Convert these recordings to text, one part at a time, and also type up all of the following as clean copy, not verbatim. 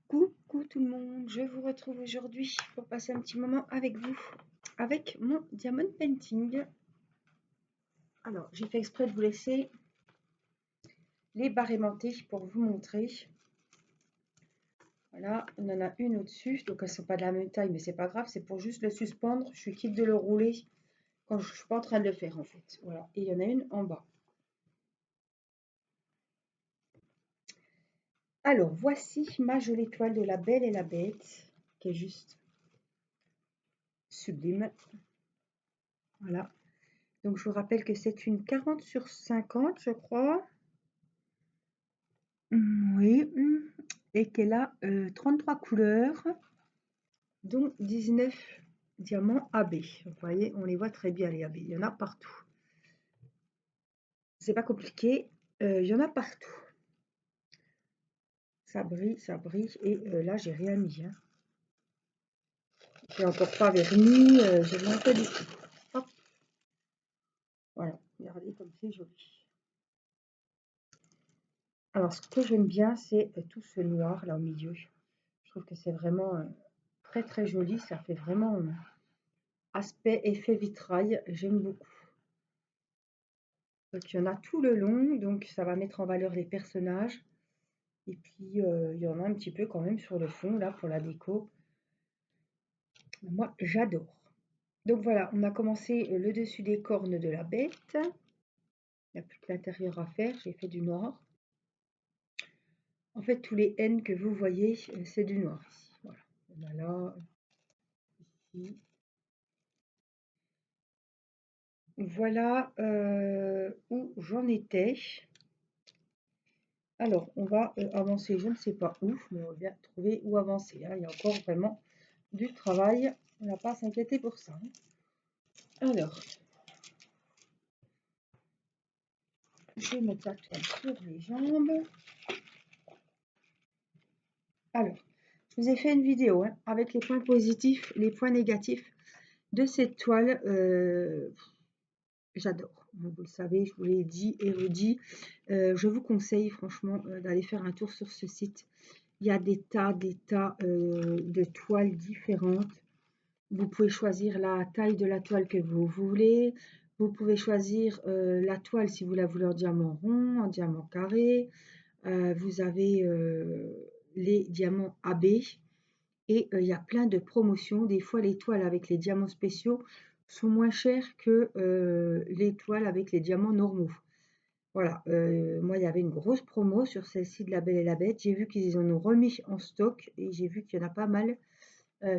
Coucou tout le monde, je vous retrouve aujourd'hui pour passer un petit moment avec vous, avec mon diamond painting. Alors, j'ai fait exprès de vous laisser les barres aimantées pour vous montrer. Voilà, on en a une au-dessus, donc elles ne sont pas de la même taille, mais c'est pas grave, c'est pour juste le suspendre. Je suis quitte de le rouler quand je ne suis pas en train de le faire en fait. Voilà, et il y en a une en bas. Alors, voici ma jolie toile de la Belle et la Bête, qui est juste sublime. Voilà. Donc, je vous rappelle que c'est une 40 sur 50, je crois. Oui, et qu'elle a 33 couleurs, dont 19 diamants AB. Vous voyez, on les voit très bien, les AB. Il y en a partout. C'est pas compliqué, il y en a partout. Ça brille, et là, j'ai rien mis. Hein. J'ai encore pas vernis, j'ai rien fait du tout. Hop. Voilà, regardez comme c'est joli. Alors, ce que j'aime bien, c'est tout ce noir là au milieu. Je trouve que c'est vraiment très très joli. Ça fait vraiment aspect effet vitrail. J'aime beaucoup. Donc, il y en a tout le long, donc ça va mettre en valeur les personnages. Et puis, il y en a un petit peu quand même sur le fond, là, pour la déco. Moi, j'adore. Donc voilà, on a commencé le dessus des cornes de la bête. Il n'y a plus que l'intérieur à faire, j'ai fait du noir. En fait, tous les N que vous voyez, c'est du noir ici. Voilà, on a là, ici. Voilà où j'en étais. Alors, on va avancer, je ne sais pas où, mais on va bien trouver où avancer. Hein. Il y a encore vraiment du travail, on n'a pas à s'inquiéter pour ça. Alors, je vais mettre la toile sur les jambes. Alors, je vous ai fait une vidéo hein, avec les points positifs, les points négatifs de cette toile. J'adore, vous le savez, je vous l'ai dit et redit. Je vous conseille franchement d'aller faire un tour sur ce site. Il y a des tas de toiles différentes. Vous pouvez choisir la taille de la toile que vous voulez. Vous pouvez choisir la toile si vous la voulez en diamant rond, en diamant carré. Vous avez les diamants AB. Et il y a plein de promotions. Des fois, les toiles avec les diamants spéciaux sont moins chères que les toiles avec les diamants normaux. Voilà, moi, il y avait une grosse promo sur celle-ci de La Belle et la Bête. J'ai vu qu'ils en ont remis en stock et j'ai vu qu'il y en a pas mal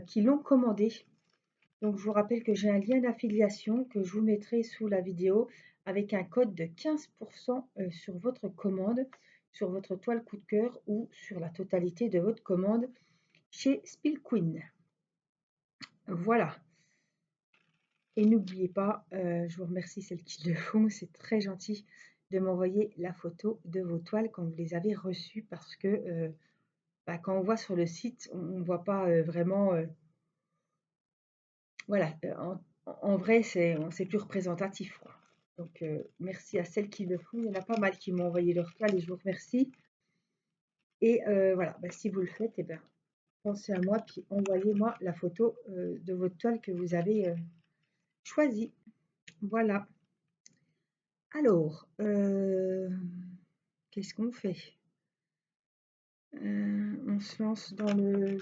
qui l'ont commandé. Donc, je vous rappelle que j'ai un lien d'affiliation que je vous mettrai sous la vidéo avec un code de 15% sur votre commande, sur votre toile coup de cœur ou sur la totalité de votre commande chez Spill Queen. Voilà. Et n'oubliez pas, je vous remercie celles qui le font, c'est très gentil de m'envoyer la photo de vos toiles quand vous les avez reçues parce que quand on voit sur le site, on ne voit pas vraiment. Voilà, en vrai, c'est plus représentatif, quoi. Donc, merci à celles qui le font. Il y en a pas mal qui m'ont envoyé leurs toiles et je vous remercie. Et voilà, si vous le faites, eh ben, pensez à moi puis envoyez-moi la photo de votre toile que vous avez choisie. Voilà. Alors, qu'est-ce qu'on fait? On se lance dans le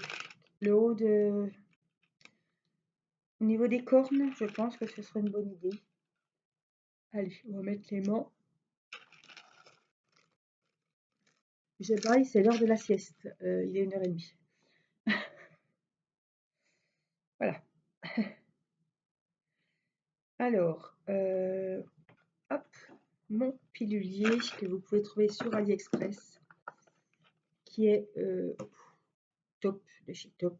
haut de... Au niveau des cornes, je pense que ce serait une bonne idée. Allez, on va mettre les mains. Je baille, c'est l'heure de la sieste. Il est 1h30. Voilà. Alors, hop, mon pilulier que vous pouvez trouver sur AliExpress, qui est top, de chez Top.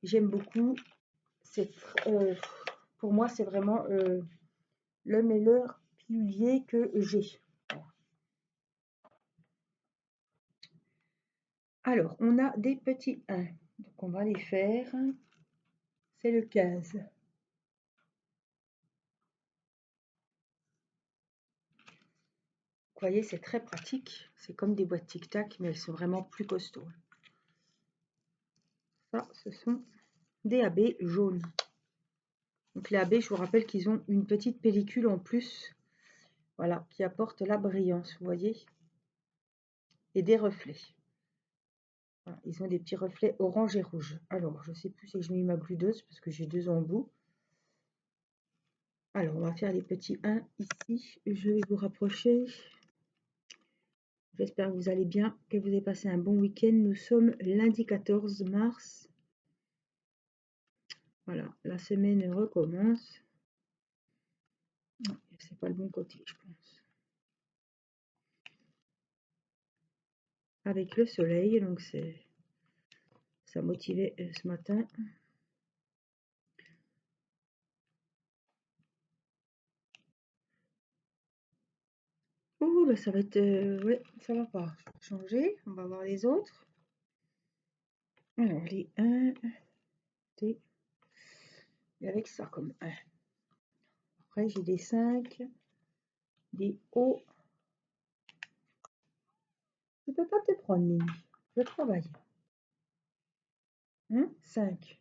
J'aime beaucoup. Pour moi, c'est vraiment le meilleur pilulier que j'ai. Alors, on a des petits 1. Donc, on va les faire. C'est le 15. Vous voyez, c'est très pratique. C'est comme des boîtes tic-tac, mais elles sont vraiment plus costauds. Ça, ce sont des AB jaunes. Donc les AB, je vous rappelle qu'ils ont une petite pellicule en plus, voilà, qui apporte la brillance, vous voyez, et des reflets. Voilà, ils ont des petits reflets orange et rouge. Alors, je sais plus si je mets ma glueuse parce que j'ai deux embouts. Alors, on va faire les petits 1 ici. Je vais vous rapprocher. J'espère que vous allez bien, que vous avez passé un bon week-end. Nous sommes lundi 14 mars. Voilà, la semaine recommence. C'est pas le bon côté, je pense. Avec le soleil, donc ça motivait ce matin. Oh, bah ça va être... ouais, ça va pas. Je vais changer. On va voir les autres. Alors, les 1, T. Et avec ça comme 1. Après, j'ai des 5, des O. Je peux pas te prendre, Mimi. Je travaille. 5.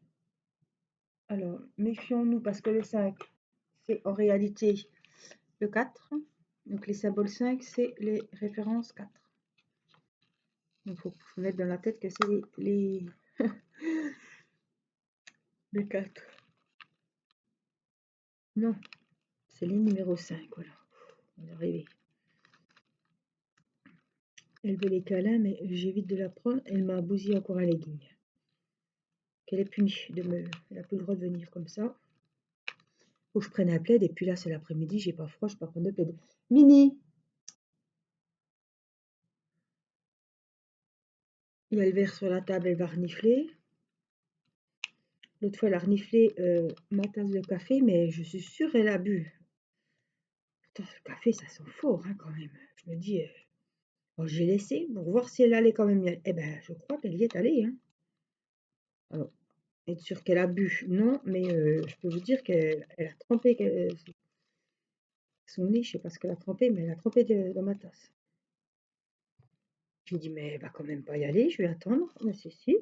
Alors, méfions-nous parce que le 5, c'est en réalité le 4. Donc, les symboles 5, c'est les références 4. Donc, il faut se mettre dans la tête que c'est les 4. Non, c'est les numéros 5. Voilà. On va y arriver. Elle veut les câlins, mais j'évite de la prendre. Elle m'a bousillé encore un legging. Qu'elle est punie de me... Elle n'a plus le droit de venir comme ça. Faut que je prenne un plaid. Et puis là, c'est l'après-midi. J'ai pas froid. Je ne peux pas prendre de plaid. Mini! Il y a le verre sur la table. Elle va renifler. L'autre fois, elle a reniflé ma tasse de café. Mais je suis sûre qu'elle a bu. Putain, le café, ça sent fort hein, quand même. Je me dis... bon, j'ai laissé pour voir si elle allait quand même y aller. Eh ben, je crois qu'elle y est allée. Hein. Alors, être sûre qu'elle a bu, non, mais je peux vous dire qu'elle a trempé son nez, je sais pas ce qu'elle a trempé, mais elle a trempé dans ma tasse. J'ai dit, mais elle va quand même pas y aller, je vais attendre. Mais si.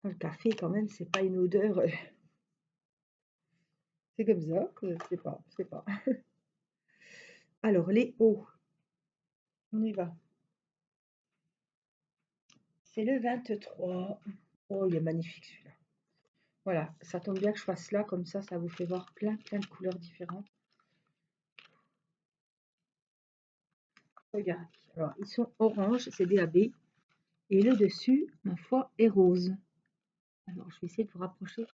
Le café, quand même, c'est pas une odeur. C'est comme ça, c'est pas. Alors, les hauts, on y va. C'est le 23. Oh, il est magnifique celui-là. Voilà, ça tombe bien que je fasse là, comme ça vous fait voir plein de couleurs différentes. Regardez, alors ils sont orange, c'est DAB, et le dessus, ma foi, est rose. Alors, je vais essayer de vous rapprocher.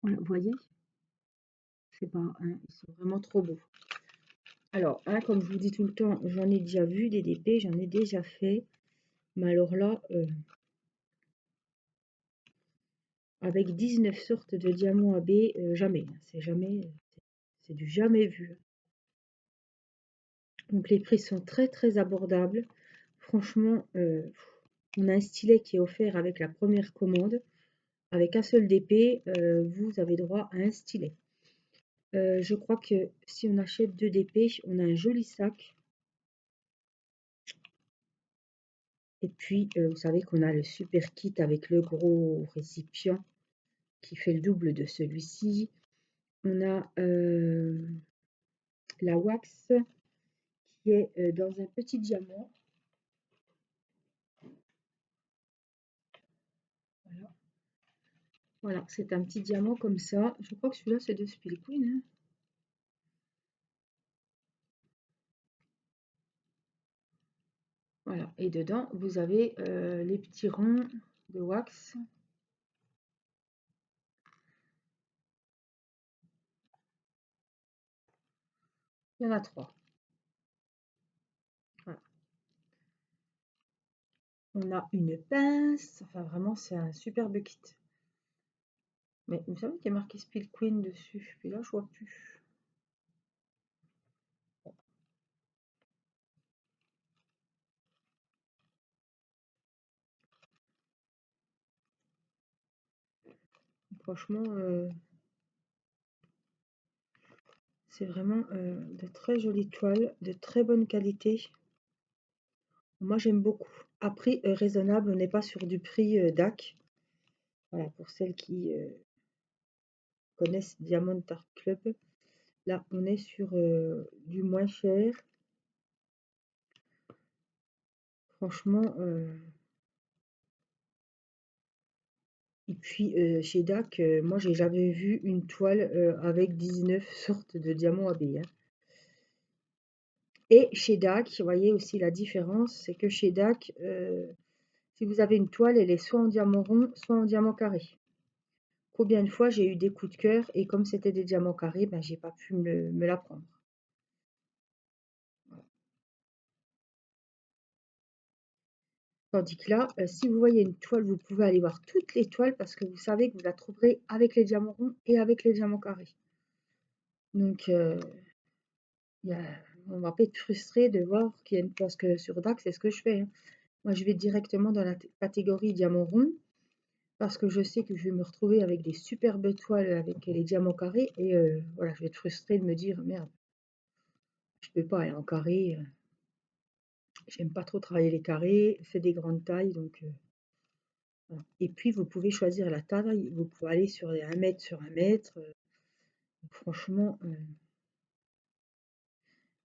Voilà, vous voyez, c'est pas, hein, ils sont vraiment trop beaux. Alors, hein, comme je vous dis tout le temps, j'en ai déjà vu des DP, j'en ai déjà fait. Mais alors là, avec 19 sortes de diamants AB, jamais. C'est jamais, c'est du jamais vu. Donc les prix sont très abordables. Franchement, on a un stylet qui est offert avec la première commande. Avec un seul DP, vous avez droit à un stylet. Je crois que si on achète 2 DP, on a un joli sac. Et puis, vous savez qu'on a le super kit avec le gros récipient qui fait le double de celui-ci. On a la wax qui est dans un petit diamant. Voilà, voilà, c'est un petit diamant comme ça. Je crois que celui-là, c'est de Spill Queen. Hein. Voilà, et dedans, vous avez les petits ronds de wax. Il y en a 3. Voilà. On a une pince. Enfin, vraiment, c'est un superbe kit. Mais vous savez qu'il y a marqué Spill Queen dessus. Puis là, je vois plus. Franchement, C'est vraiment de très jolies toiles, de très bonne qualité. Moi, j'aime beaucoup. À prix raisonnable, on n'est pas sur du prix DAC. Voilà, pour celles qui connaissent Diamond Art Club. Là, on est sur du moins cher. Franchement, et puis chez DAC, moi, j'ai jamais vu une toile avec 19 sortes de diamants habillés, hein. Et chez DAC, vous voyez aussi la différence, c'est que chez DAC, si vous avez une toile, elle est soit en diamant rond, soit en diamant carré. Combien de fois j'ai eu des coups de cœur et comme c'était des diamants carrés, ben j'ai pas pu me la prendre. Tandis que là, si vous voyez une toile, vous pouvez aller voir toutes les toiles parce que vous savez que vous la trouverez avec les diamants ronds et avec les diamants carrés. Donc, on va pas être frustré de voir qu'il y a une... Parce que sur DAX, c'est ce que je fais, hein. Moi, je vais directement dans la catégorie diamants ronds parce que je sais que je vais me retrouver avec des superbes toiles avec les diamants carrés et voilà, je vais être frustrée de me dire merde, je peux pas aller en carré. J'aime pas trop travailler les carrés, c'est des grandes tailles donc voilà. Et puis vous pouvez choisir la taille, vous pouvez aller sur les 1 mètre sur 1 mètre. Franchement,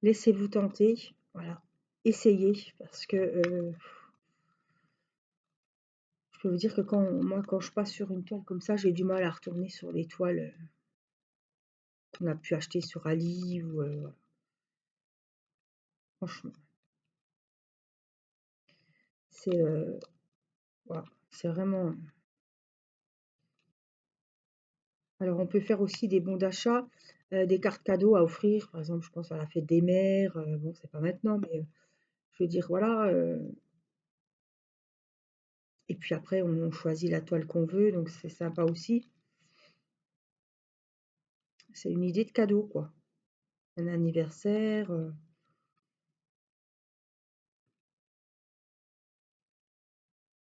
laissez-vous tenter, voilà. Essayez parce que je peux vous dire que quand je passe sur une toile comme ça, j'ai du mal à retourner sur les toiles qu'on a pu acheter sur Ali ou voilà. Franchement, c'est voilà, c'est vraiment. Alors on peut faire aussi des bons d'achat, des cartes cadeaux à offrir. Par exemple, je pense à la fête des mères. Bon, c'est pas maintenant, mais je veux dire, voilà. Et puis après, on choisit la toile qu'on veut, donc c'est sympa aussi. C'est une idée de cadeau, quoi. Un anniversaire.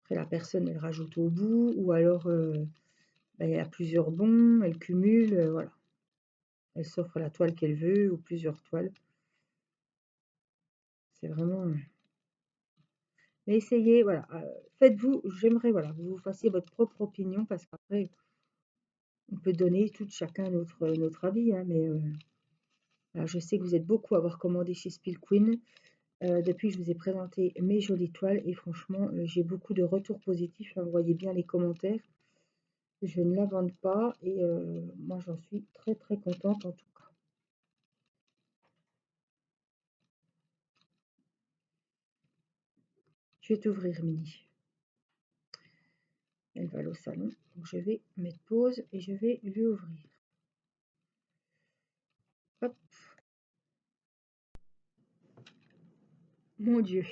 Après, la personne, elle rajoute au bout, ou alors ben, elle a plusieurs bons, elle cumule, voilà. Elle s'offre la toile qu'elle veut, ou plusieurs toiles. C'est vraiment. Mais essayez, voilà. Faites-vous, j'aimerais, voilà, que vous fassiez votre propre opinion, parce qu'après, on peut donner tout chacun notre avis, hein, mais voilà, je sais que vous êtes beaucoup à avoir commandé chez Spill Queen. Depuis que je vous ai présenté mes jolies toiles et franchement, j'ai beaucoup de retours positifs, hein, vous voyez bien les commentaires. Je ne la vends pas et moi j'en suis très très contente en tout cas. Je vais t'ouvrir Mini. Elle va aller au salon, donc je vais mettre pause et je vais lui ouvrir. Hop, mon Dieu.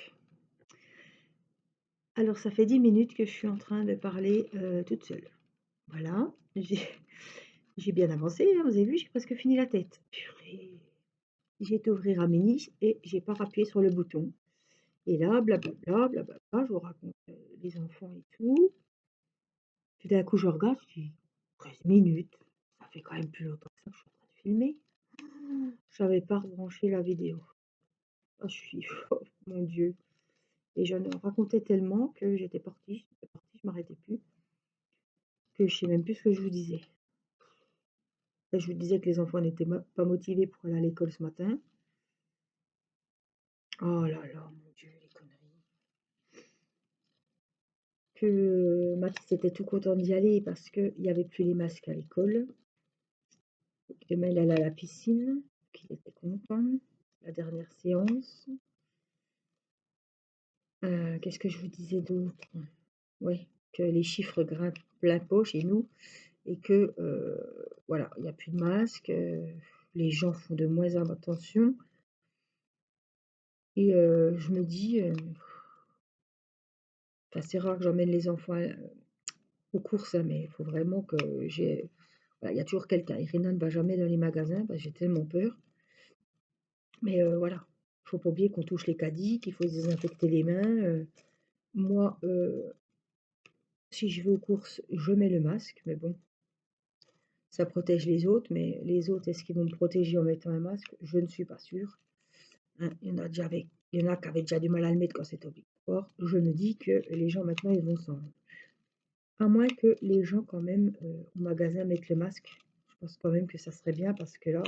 Alors ça fait 10 minutes que je suis en train de parler toute seule. Voilà, j'ai bien avancé, hein, vous avez vu, j'ai presque fini la tête. Purée. J'ai été ouvrir à Mini et j'ai pas appuyé sur le bouton. Et là, blablabla, blablabla, je vous raconte les enfants et tout. Tout d'un coup, je regarde, je dis 13 minutes. Ça fait quand même plus longtemps que ça que je suis en train de filmer. Je n'avais pas rebranché la vidéo. Ah, je suis, oh, mon Dieu. Et j'en racontais tellement que j'étais partie, je m'arrêtais plus, que je sais même plus ce que je vous disais. Là, je vous disais que les enfants n'étaient pas motivés pour aller à l'école ce matin. Oh là là, mon Dieu, les conneries. Que Mathis était tout content d'y aller parce qu'il n'y avait plus les masques à l'école. Demain, il allait à la piscine, qu'il était content. La dernière séance. Qu'est-ce que je vous disais d'autre? Oui, que les chiffres grimpent plein pot chez nous et que voilà, il n'y a plus de masques, les gens font de moins en moins attention. Et je me dis, c'est rare que j'emmène les enfants aux courses, hein, mais il faut vraiment que j'ai. Voilà, il y a toujours quelqu'un. Irina ne va jamais dans les magasins parce que j'ai tellement peur. Mais voilà, il faut pas oublier qu'on touche les caddies, qu'il faut se désinfecter les mains. Moi, si je vais aux courses, je mets le masque, mais bon, ça protège les autres, mais les autres, est-ce qu'ils vont me protéger en mettant un masque? Je ne suis pas sûre. Hein. Il y en a qui avaient déjà du mal à le mettre quand c'était obligatoire. Je me dis que les gens maintenant, ils vont s'en... À moins que les gens quand même au magasin mettent le masque. Je pense quand même que ça serait bien parce que là,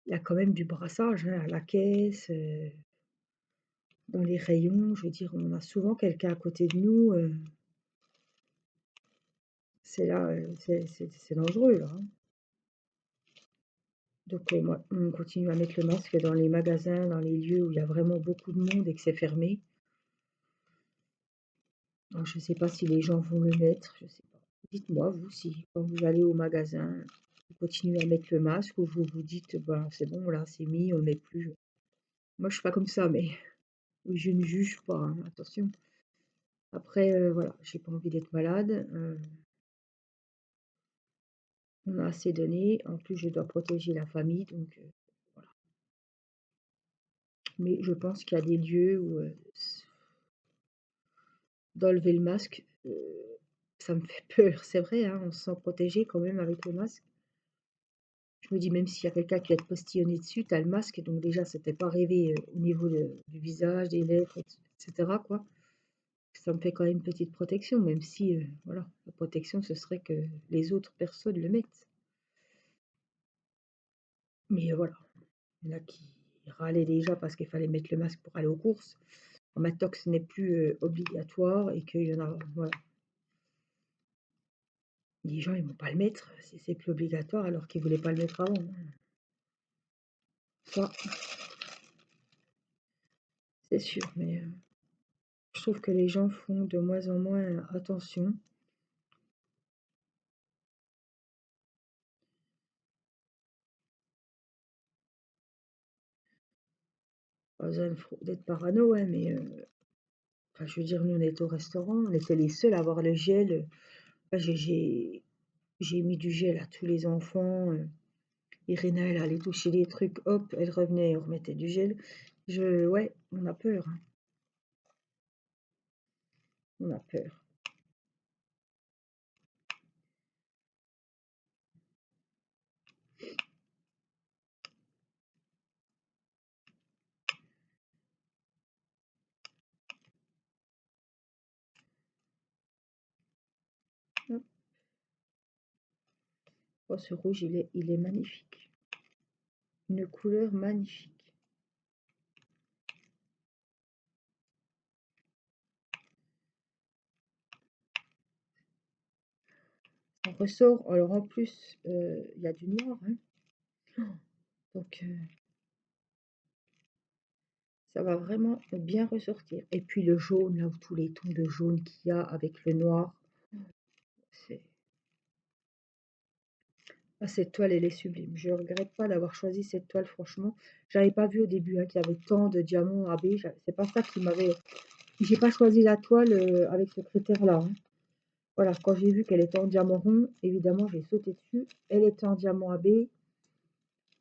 il y a quand même du brassage hein, à la caisse, dans les rayons. Je veux dire, on a souvent quelqu'un à côté de nous. C'est là, c'est dangereux là. Hein. Donc moi, on continue à mettre le masque dans les magasins, dans les lieux où il y a vraiment beaucoup de monde et que c'est fermé. Alors, je ne sais pas si les gens vont le mettre, je sais pas. Dites-moi, vous, si quand vous allez au magasin, vous continuez à mettre le masque ou vous vous dites, bah, c'est bon, là, c'est mis, on ne le met plus. Moi, je suis pas comme ça, mais je ne juge pas, hein, attention. Après, voilà, j'ai pas envie d'être malade. On a assez donné. En plus, je dois protéger la famille, donc voilà. Mais je pense qu'il y a des lieux où d'enlever le masque, ça me fait peur. C'est vrai, hein, on se sent protégé quand même avec le masque. Je me dis même s'il y a quelqu'un qui va être postillonné dessus, tu as le masque, donc déjà ça t'est pas arrivé au niveau du visage, des lèvres, etc. quoi. Ça me fait quand même une petite protection, même si voilà, la protection ce serait que les autres personnes le mettent. Mais voilà, il y en a qui râlaient déjà parce qu'il fallait mettre le masque pour aller aux courses. Maintenant que ce n'est plus obligatoire et qu'il y en a, voilà, les gens ils vont pas le mettre si c'est plus obligatoire alors qu'ils voulaient pas le mettre avant. Hein. Ça, c'est sûr, mais je trouve que les gens font de moins en moins attention. Pas besoin d'être parano, ouais, mais enfin, je veux dire, nous on était au restaurant, on était les seuls à avoir le gel. Enfin, j'ai mis du gel à tous les enfants. Irina, elle allait toucher des trucs, hop, elle revenait, on remettait du gel. Ouais, on a peur, hein, on a peur. Hop. Oh, ce rouge, il est magnifique. Une couleur magnifique. On ressort, alors en plus, il y a du noir, hein, donc ça va vraiment bien ressortir. Et puis le jaune, là où tous les tons de jaune qu'il y a avec le noir, c'est... Ah, cette toile, elle est sublime. Je ne regrette pas d'avoir choisi cette toile, franchement. J'avais pas vu au début hein, qu'il y avait tant de diamants AB. C'est pas ça qui m'avait... J'ai pas choisi la toile avec ce critère-là. Hein. Voilà, quand j'ai vu qu'elle était en diamant rond, évidemment, j'ai sauté dessus. Elle était en diamant AB.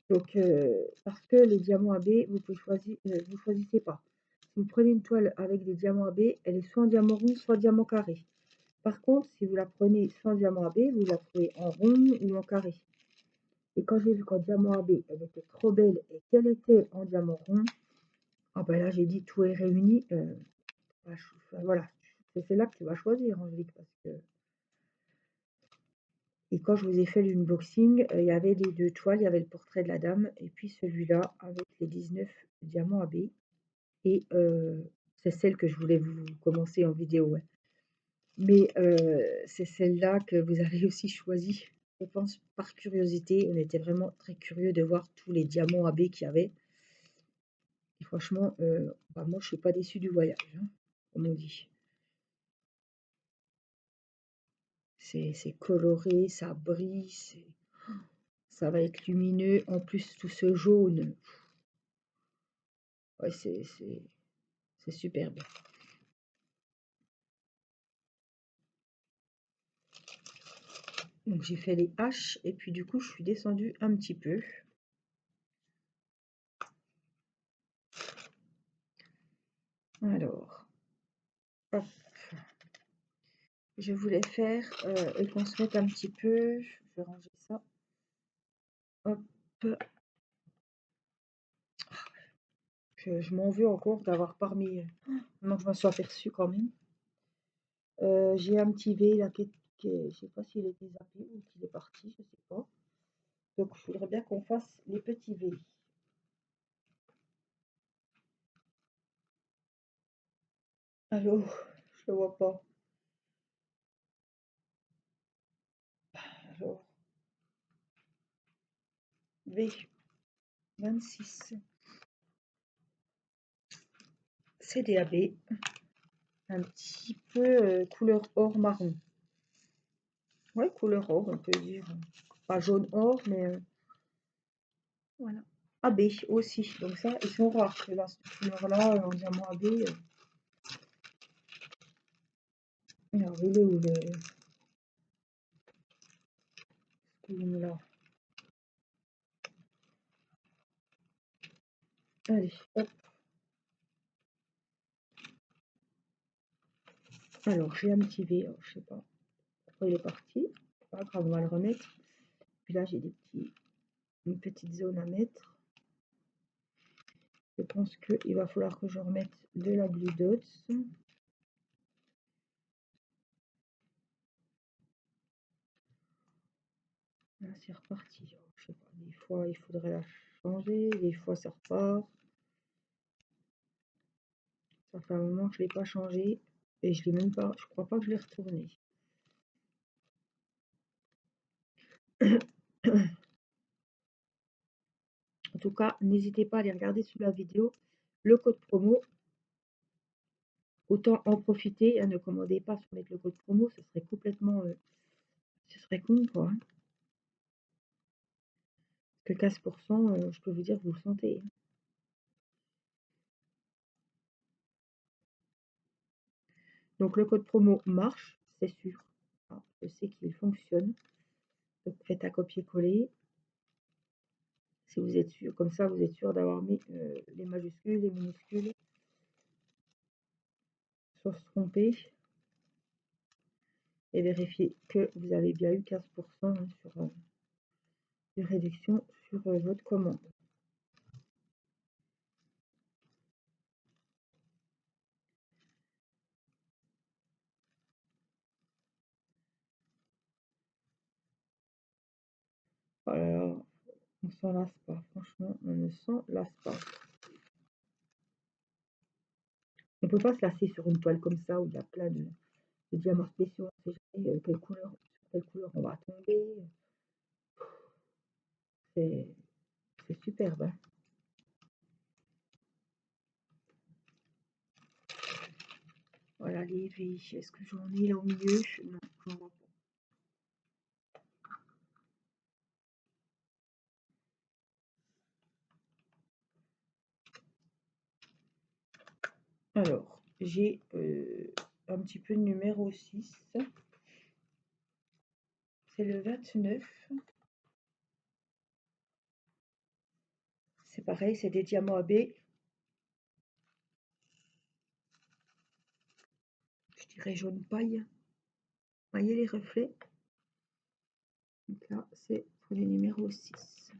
Donc, parce que les diamants AB, vous pouvez choisir, vous choisissez pas. Si vous prenez une toile avec des diamants AB, elle est soit en diamant rond, soit diamant carré. Par contre, si vous la prenez sans diamant AB, vous la trouvez en rond ou en carré. Et quand j'ai vu qu'en diamant AB, elle était trop belle et qu'elle était en diamant rond, ah ben là j'ai dit tout est réuni. Bah, voilà, c'est celle-là que tu vas choisir, Angélique, parce que. Et quand je vous ai fait l'unboxing, il y avait les deux toiles, il y avait le portrait de la dame et puis celui-là avec les 19 diamants AB. Et c'est celle que je voulais vous commencer en vidéo. Ouais. Mais c'est celle-là que vous avez aussi choisie, je pense, par curiosité. On était vraiment très curieux de voir tous les diamants AB qu'il y avait. Et franchement, bah, moi, je suis pas déçue du voyage, hein, comme on dit. C'est coloré, ça brille, ça va être lumineux. En plus, tout ce jaune, ouais, c'est superbe. Donc j'ai fait les haches et puis du coup, je suis descendue un petit peu. Alors, hop, je voulais faire et qu'on se mette un petit peu. je vais ranger ça. Hop. Je m'en veux encore d'avoir pas remis. Maintenant que je m'en suis aperçue quand même. J'ai un petit V là je sais pas s'il était zappé ou qu'il est parti, je sais pas. Donc je voudrais bien qu'on fasse les petits V. Alors, je le vois pas. Alors, V 26. C'est DAB. Un petit peu couleur or marron. Ouais, couleur or, on peut dire. Pas jaune or, mais voilà. AB aussi. Donc ça, ils sont rares. Là, cette couleur-là, en diamant AB. Alors, il est où le là? Allez, hop. Alors, j'ai un petit V, alors, je sais pas pourquoi il est parti. C'est pas grave, on va le remettre. Puis là, j'ai une petite zone à mettre. Je pense qu'il va falloir que je remette de la Glue Dots. Là, c'est reparti. Je sais pas, des fois, il faudrait la changer, des fois, ça repart. Ça fait un moment que je ne l'ai pas changé et je l'ai même pas, je crois pas que je l'ai retourné. En tout cas, n'hésitez pas à aller regarder sous la vidéo le code promo. Autant en profiter, ne commandez pas sans mettre le code promo, ce serait complètement, ce serait con quoi. Hein. Que 15%, je peux vous dire, vous le sentez. Hein. Donc le code promo marche, c'est sûr. Ah, je sais qu'il fonctionne. Donc faites un copier-coller. Si vous êtes sûr, comme ça vous êtes sûr d'avoir mis les majuscules, les minuscules, sans se tromper. Et vérifier que vous avez bien eu 15% hein, de réduction sur votre commande. Voilà, on s'en lasse pas, franchement, on ne s'en lasse pas. On peut pas se lasser sur une toile comme ça où il y a plein de diamants spéciaux, on sait jamais sur quelle couleur on va tomber. C'est superbe. Hein. Voilà les V. Est-ce que j'en ai là au milieu? Non, j'en vois pas. Alors, j'ai un petit peu de numéro 6. C'est le 29. C'est pareil, c'est des diamants AB. Je dirais jaune paille. Voyez les reflets. Donc là, c'est pour les numéros 6.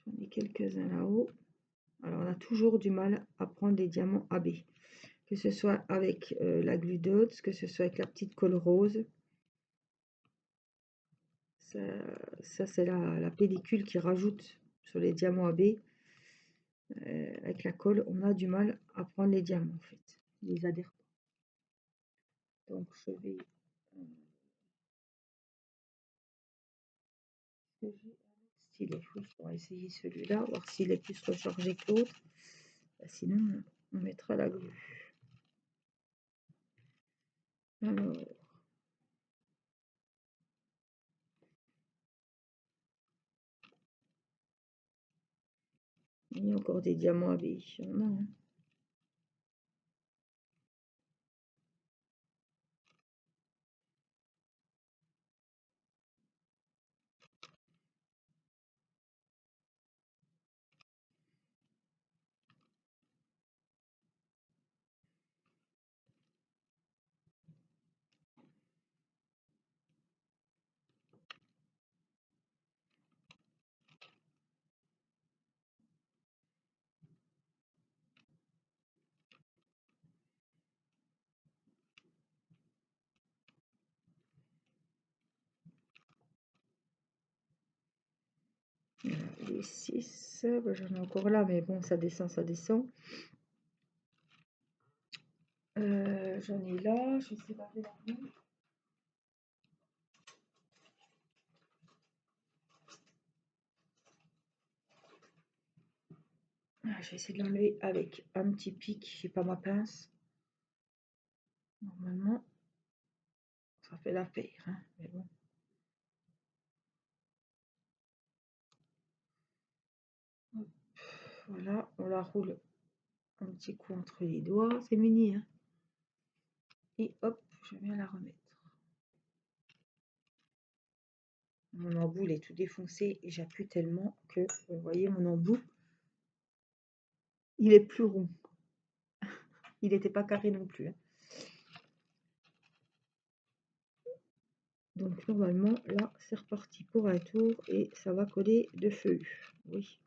J'en ai quelques-uns là-haut. Alors, on a toujours du mal à prendre des diamants AB. Que ce soit avec la Glue Dots, que ce soit avec la petite colle rose. Ça c'est la pellicule qui rajoute sur les diamants AB. Avec la colle, on a du mal à prendre les diamants en fait. Ils les adhèrent pas. Donc, je vais... stylet. Oui, on va essayer celui-là, voir s'il est plus rechargé que l'autre. Sinon, on mettra la glue. Alors, il y a encore des diamants à billes. Il y en a, hein. Les 6, j'en ai encore là, mais bon, ça descend, ça descend. J'en ai là, je sais pas faire la vie. Je vais essayer de l'enlever avec un petit pic, j'ai pas ma pince. Normalement, ça fait l'affaire, hein, mais bon. Hop, voilà, on la roule un petit coup entre les doigts, c'est mini, hein. Et hop, je viens la remettre. Mon embout, il est tout défoncé et j'appuie tellement que, vous voyez, mon embout, il est plus rond. Il n'était pas carré non plus, hein. Donc normalement, là, c'est reparti pour un tour et ça va coller de feu. Oui.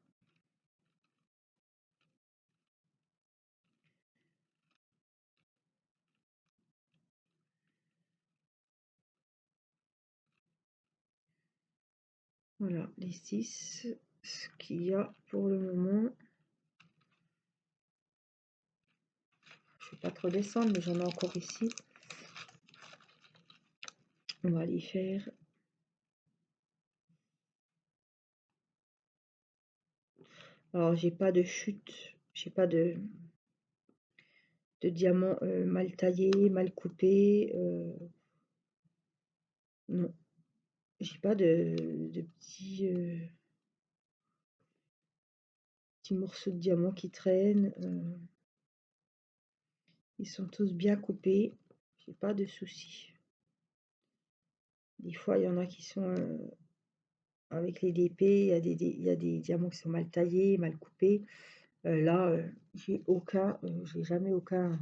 Voilà, les 6, ce qu'il y a pour le moment. Je ne vais pas trop descendre, mais j'en ai encore ici. On va les faire. Alors, j'ai pas de chute, j'ai pas de diamant mal taillé, mal coupé. Non, j'ai pas de petits morceaux de diamant qui traînent. Ils sont tous bien coupés. J'ai pas de soucis. Des fois, il y en a qui sont avec les DP, il y a des diamants qui sont mal taillés, mal coupés. Là, j'ai jamais aucun.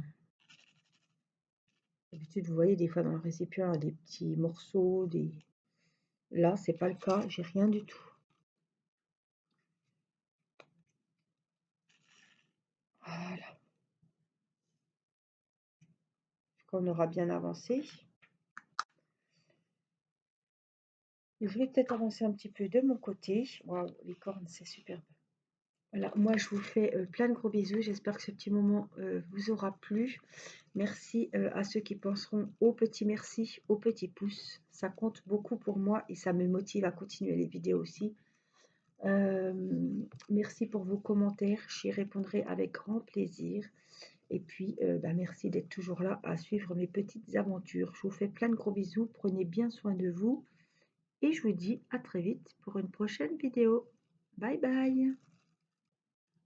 D'habitude, vous voyez, des fois dans le récipient, il y a des petits morceaux, des. Là, c'est pas le cas, j'ai rien du tout. Voilà. Qu'on aura bien avancé. Je vais peut-être avancer un petit peu de mon côté. Waouh, les cornes, c'est superbe. Voilà, moi je vous fais plein de gros bisous. J'espère que ce petit moment vous aura plu. Merci à ceux qui penseront au petit merci, au petit pouce. Ça compte beaucoup pour moi et ça me motive à continuer les vidéos aussi. Merci pour vos commentaires. J'y répondrai avec grand plaisir. Et puis, merci d'être toujours là à suivre mes petites aventures. Je vous fais plein de gros bisous. Prenez bien soin de vous. Et je vous dis à très vite pour une prochaine vidéo. Bye bye!